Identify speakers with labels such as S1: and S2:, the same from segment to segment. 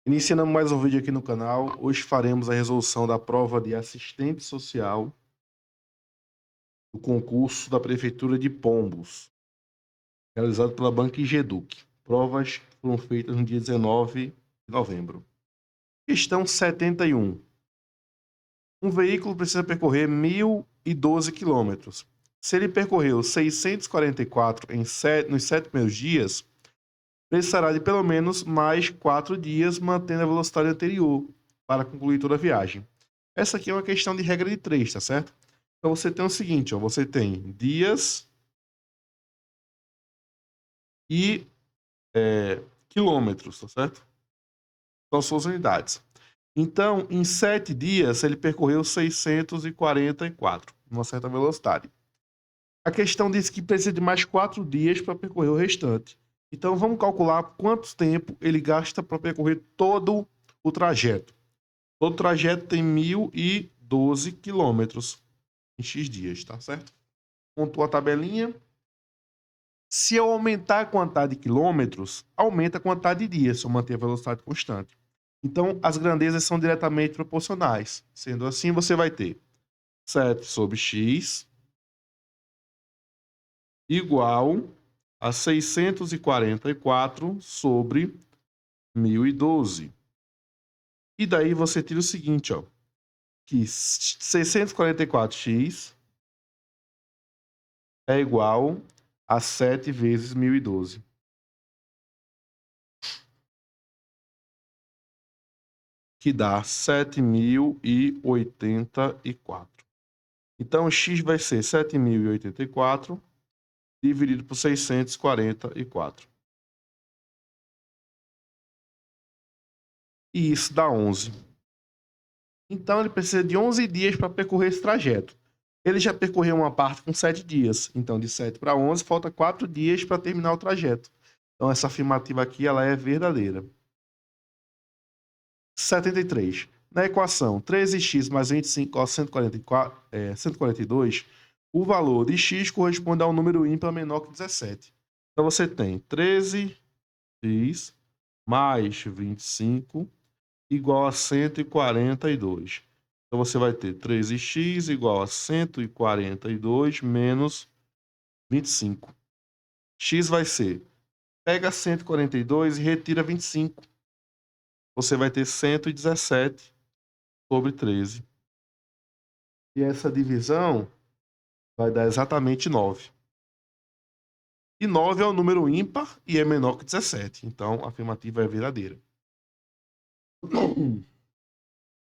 S1: Iniciando mais um vídeo aqui no canal, hoje faremos a resolução da prova de assistente social do concurso da Prefeitura de Pombos, realizado pela Banca Igeduc. Provas foram feitas no dia 19 de novembro. Questão 71. Um veículo precisa percorrer 1.012 quilômetros. Se ele percorreu 644 nos 7 primeiros dias, precisará de pelo menos mais 4 dias mantendo a velocidade anterior para concluir toda a viagem. Essa aqui é uma questão de regra de 3, tá certo? Então você tem o seguinte, ó, você tem dias e quilômetros, tá certo? São suas unidades. Então, em 7 dias, ele percorreu 644, numa certa velocidade. A questão diz que precisa de mais 4 dias para percorrer o restante. Então, vamos calcular quanto tempo ele gasta para percorrer todo o trajeto. Todo o trajeto tem 1.012 quilômetros em X dias, tá certo? Pontua a tabelinha. Se eu aumentar a quantidade de quilômetros, aumenta a quantidade de dias, se eu manter a velocidade constante. Então, as grandezas são diretamente proporcionais. Sendo assim, você vai ter 7 sobre x igual a 644 sobre 1.012. E daí você tira o seguinte, ó, que 644x é igual a 7 vezes 1.012. Que dá 7.084. Então, x vai ser 7.084 dividido por 644. E isso dá 11. Então, ele precisa de 11 dias para percorrer esse trajeto. Ele já percorreu uma parte com 7 dias. Então, de 7 para 11, falta 4 dias para terminar o trajeto. Então, essa afirmativa aqui ela é verdadeira. 73. Na equação 13x mais 25 igual a 142, o valor de x corresponde ao número ímpar menor que 17. Então, você tem 13x mais 25 igual a 142. Então, você vai ter 13x igual a 142 menos 25. X vai ser, pega 142 e retira 25. Você vai ter 117 sobre 13. E essa divisão vai dar exatamente 9. E 9 é um número ímpar e é menor que 17. Então, a afirmativa é verdadeira.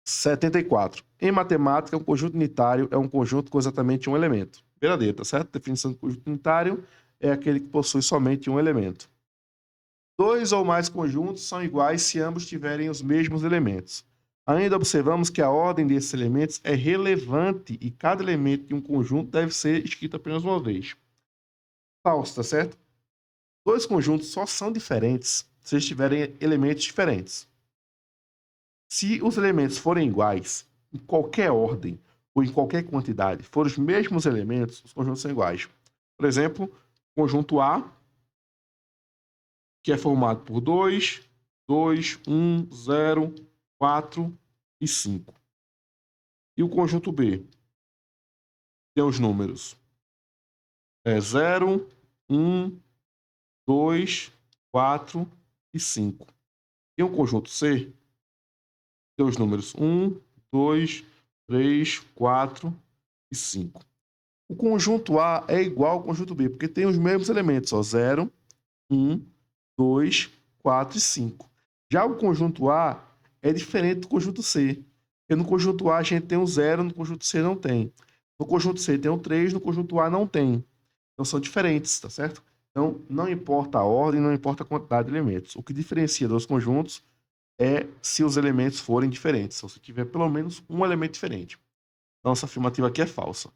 S1: 74. Em matemática, um conjunto unitário é um conjunto com exatamente um elemento. Verdadeiro, tá certo? A definição de conjunto unitário é aquele que possui somente um elemento. 2 ou mais conjuntos são iguais se ambos tiverem os mesmos elementos. Ainda observamos que a ordem desses elementos é relevante e cada elemento de um conjunto deve ser escrito apenas uma vez. Falso, tá certo? 2 conjuntos só são diferentes se eles tiverem elementos diferentes. Se os elementos forem iguais, em qualquer ordem ou em qualquer quantidade, forem os mesmos elementos, os conjuntos são iguais. Por exemplo, conjunto A, que é formado por 2, 2, 1, 0, 4 e 5. E o conjunto B tem os números 0, 1, 2, 4 e 5. E o conjunto C tem os números 1, 2, 3, 4 e 5. O conjunto A é igual ao conjunto B, porque tem os mesmos elementos, ó, 0, 1, 2, 4 e 5. Já o conjunto A é diferente do conjunto C, porque no conjunto A a gente tem o 0, no conjunto C não tem. No conjunto C tem o 3, no conjunto A não tem. Então são diferentes, tá certo? Então não importa a ordem, não importa a quantidade de elementos. O que diferencia dois conjuntos é se os elementos forem diferentes, ou se tiver pelo menos um elemento diferente. Então essa afirmativa aqui é falsa.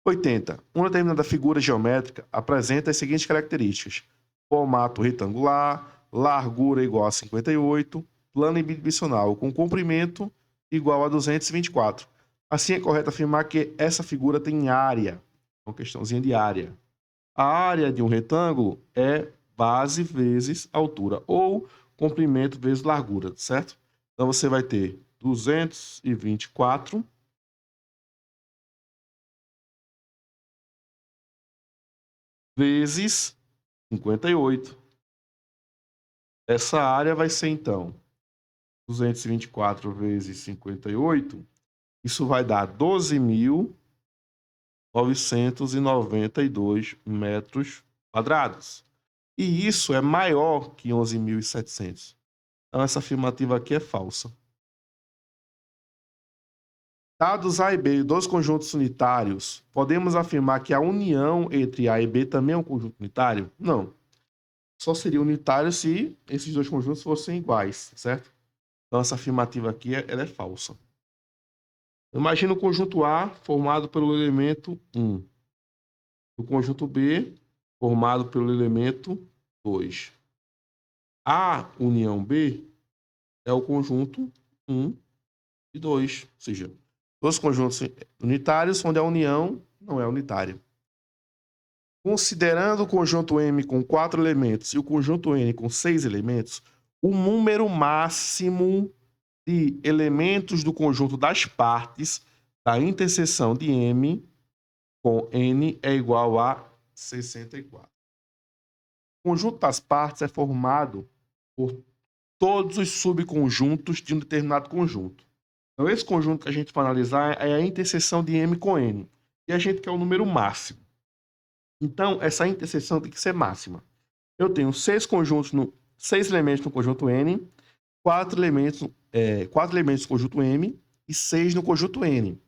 S1: 80. Uma determinada figura geométrica apresenta as seguintes características: formato retangular, largura igual a 58, plano bidimensional com comprimento igual a 224. Assim é correto afirmar que essa figura tem área. Uma questãozinha de área. A área de um retângulo é base vezes altura, ou comprimento vezes largura, certo? Então, você vai ter 224 vezes 58. Essa área vai ser, então, 224 vezes 58. Isso vai dar 12.992 metros quadrados. E isso é maior que 11.700. Então, essa afirmativa aqui é falsa. Dados A e B, dois conjuntos unitários, podemos afirmar que a união entre A e B também é um conjunto unitário? Não. Só seria unitário se esses dois conjuntos fossem iguais, certo? Então, essa afirmativa aqui ela é falsa. Imagina o conjunto A formado pelo elemento 1. O conjunto B formado pelo elemento 2. A união B é o conjunto 1 e 2, ou seja, dois conjuntos unitários onde a união não é unitária. Considerando o conjunto M com 4 elementos e o conjunto N com 6 elementos, o número máximo de elementos do conjunto das partes da interseção de M com N é igual a 64. O conjunto das partes é formado por todos os subconjuntos de um determinado conjunto. Então, esse conjunto que a gente vai analisar é a interseção de M com N. E a gente quer o número máximo. Então, essa interseção tem que ser máxima. Eu tenho 6 elementos no conjunto N, 4 elementos no conjunto M e 6 no conjunto N.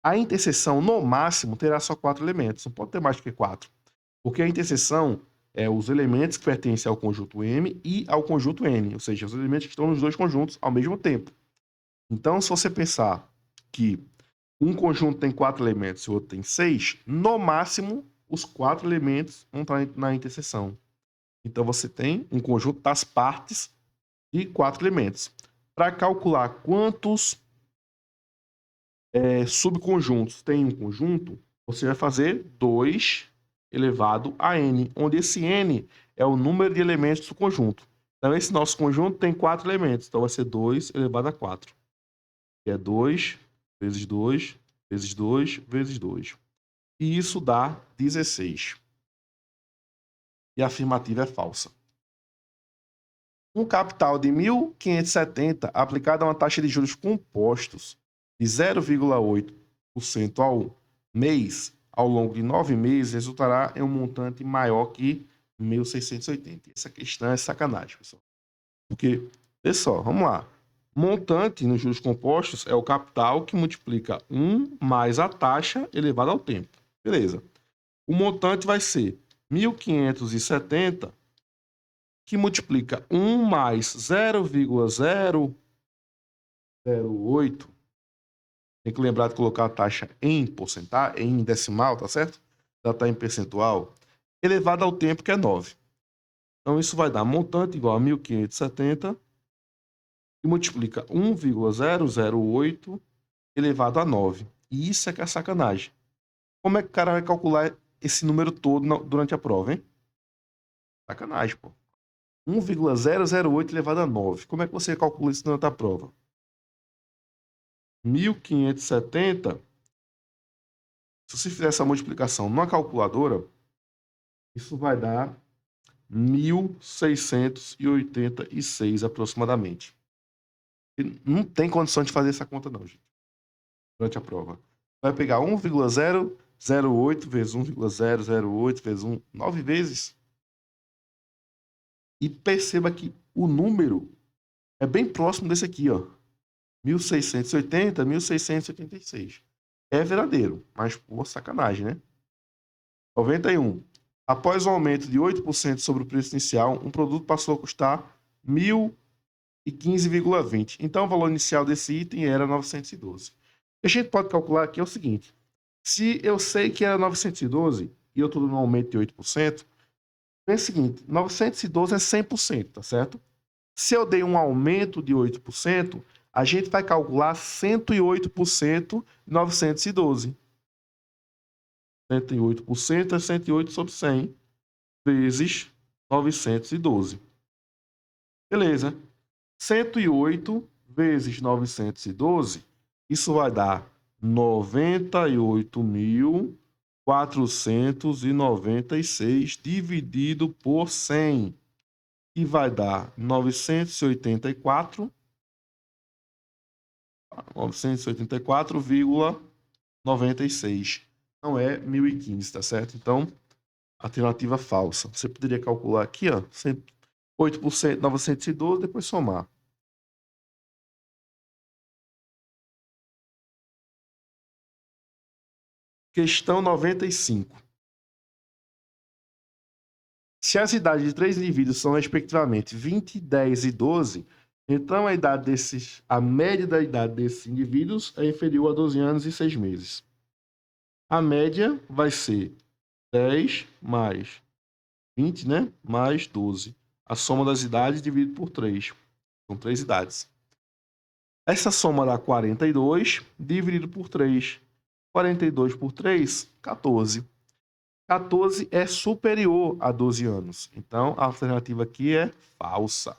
S1: A interseção, no máximo, terá só 4 elementos. Não pode ter mais do que 4. Porque a interseção é os elementos que pertencem ao conjunto M e ao conjunto N. Ou seja, os elementos que estão nos dois conjuntos ao mesmo tempo. Então, se você pensar que um conjunto tem 4 elementos e o outro tem 6, no máximo, os 4 elementos vão estar na interseção. Então, você tem um conjunto das partes de 4 elementos. Para calcular quantos subconjuntos tem um conjunto, você vai fazer 2 elevado a n, onde esse n é o número de elementos do conjunto. Então, esse nosso conjunto tem 4 elementos, então vai ser 2 elevado a 4. Que é 2 vezes 2 vezes 2 vezes 2. E isso dá 16. E a afirmativa é falsa. Um capital de 1.570 aplicado a uma taxa de juros compostos de 0,8% ao mês ao longo de 9 meses resultará em um montante maior que 1.680. Essa questão é sacanagem, pessoal. Porque, pessoal, vamos lá. Montante nos juros compostos é o capital que multiplica 1 mais a taxa elevada ao tempo. Beleza. O montante vai ser 1.570, que multiplica 1 mais 0,008. Tem que lembrar de colocar a taxa em porcentagem, em decimal, tá certo? Ela está em percentual. Elevado ao tempo, que é 9. Então, isso vai dar montante igual a 1.570, que multiplica 1,008 elevado a 9. E isso é que é sacanagem. Como é que o cara vai calcular esse número todo durante a prova, hein? Sacanagem, pô. 1,008 elevado a 9. Como é que você calcula isso durante a prova? 1.570, se você fizer essa multiplicação numa calculadora, isso vai dar 1.686 aproximadamente. E não tem condição de fazer essa conta não, gente, durante a prova. Vai pegar 1,008 vezes 1,008 vezes 1, 9 vezes. E perceba que o número é bem próximo desse aqui, ó. 1.680, 1.686. É verdadeiro, mas por sacanagem, né? 91. Após o aumento de 8% sobre o preço inicial, um produto passou a custar 1.015,20. Então, o valor inicial desse item era 912. O que a gente pode calcular aqui é o seguinte. Se eu sei que era 912 e eu estou dando um aumento de 8%, é o seguinte, 912 é 100%, tá certo? Se eu dei um aumento de 8%, a gente vai calcular 108% de 912. 108% é 108 sobre 100 vezes 912. Beleza. 108 vezes 912, isso vai dar 98.496 dividido por 100, que vai dar 984,96. Não é 1015, tá certo? Então, alternativa falsa. Você poderia calcular aqui, ó, 8%, 912, depois somar. Questão 95. Se as idades de três indivíduos são, respectivamente, 20, 10 e 12, então a média da idade desses indivíduos é inferior a 12 anos e 6 meses. A média vai ser 10 mais 20, né? Mais 12. A soma das idades dividido por 3. São 3 idades. Essa soma dá 42, dividido por 3. 42 por 3, 14. 14 é superior a 12 anos. Então, a alternativa aqui é falsa.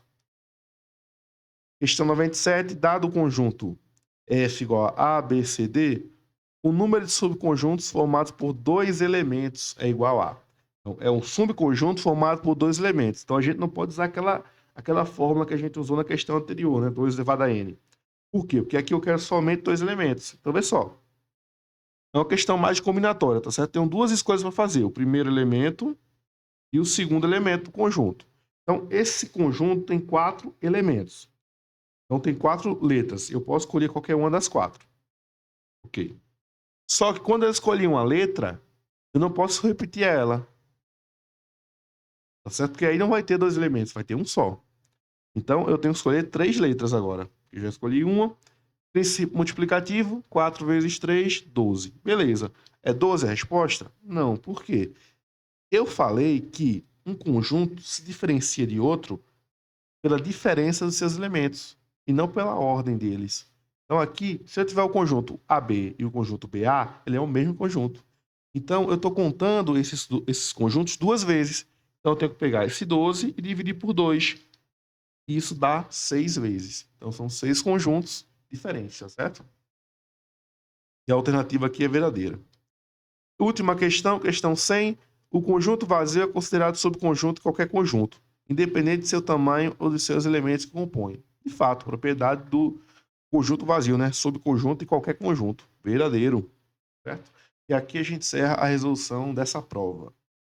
S1: Questão 97. Dado o conjunto F igual a A, B, C, D, o número de subconjuntos formados por dois elementos é igual a. Então, é um subconjunto formado por dois elementos. Então, a gente não pode usar aquela fórmula que a gente usou na questão anterior, né? 2 elevado a n. Por quê? Porque aqui eu quero somente dois elementos. Então, vê só. É uma questão mais combinatória, tá certo? Tenho duas escolhas para fazer. O primeiro elemento e o segundo elemento do conjunto. Então, esse conjunto tem 4 elementos. Então, tem 4 letras. Eu posso escolher qualquer uma das 4. Ok. Só que quando eu escolhi uma letra, eu não posso repetir ela. Tá certo? Porque aí não vai ter 2 elementos, vai ter um só. Então, eu tenho que escolher 3 letras agora. Eu já escolhi uma. Princípio multiplicativo, 4 vezes 3, 12. Beleza. É 12 a resposta? Não. Por quê? Eu falei que um conjunto se diferencia de outro pela diferença dos seus elementos e não pela ordem deles. Então aqui, se eu tiver o conjunto AB e o conjunto BA, ele é o mesmo conjunto. Então eu estou contando esses conjuntos 2 vezes. Então eu tenho que pegar esse 12 e dividir por 2. E isso dá 6 vezes. Então são 6 conjuntos diferentes, tá certo? E a alternativa aqui é verdadeira. Última questão, questão 100. O conjunto vazio é considerado subconjunto de qualquer conjunto, independente de seu tamanho ou dos seus elementos que compõem. De fato, propriedade do conjunto vazio, né? Subconjunto de qualquer conjunto. Verdadeiro. Certo? E aqui a gente encerra a resolução dessa prova.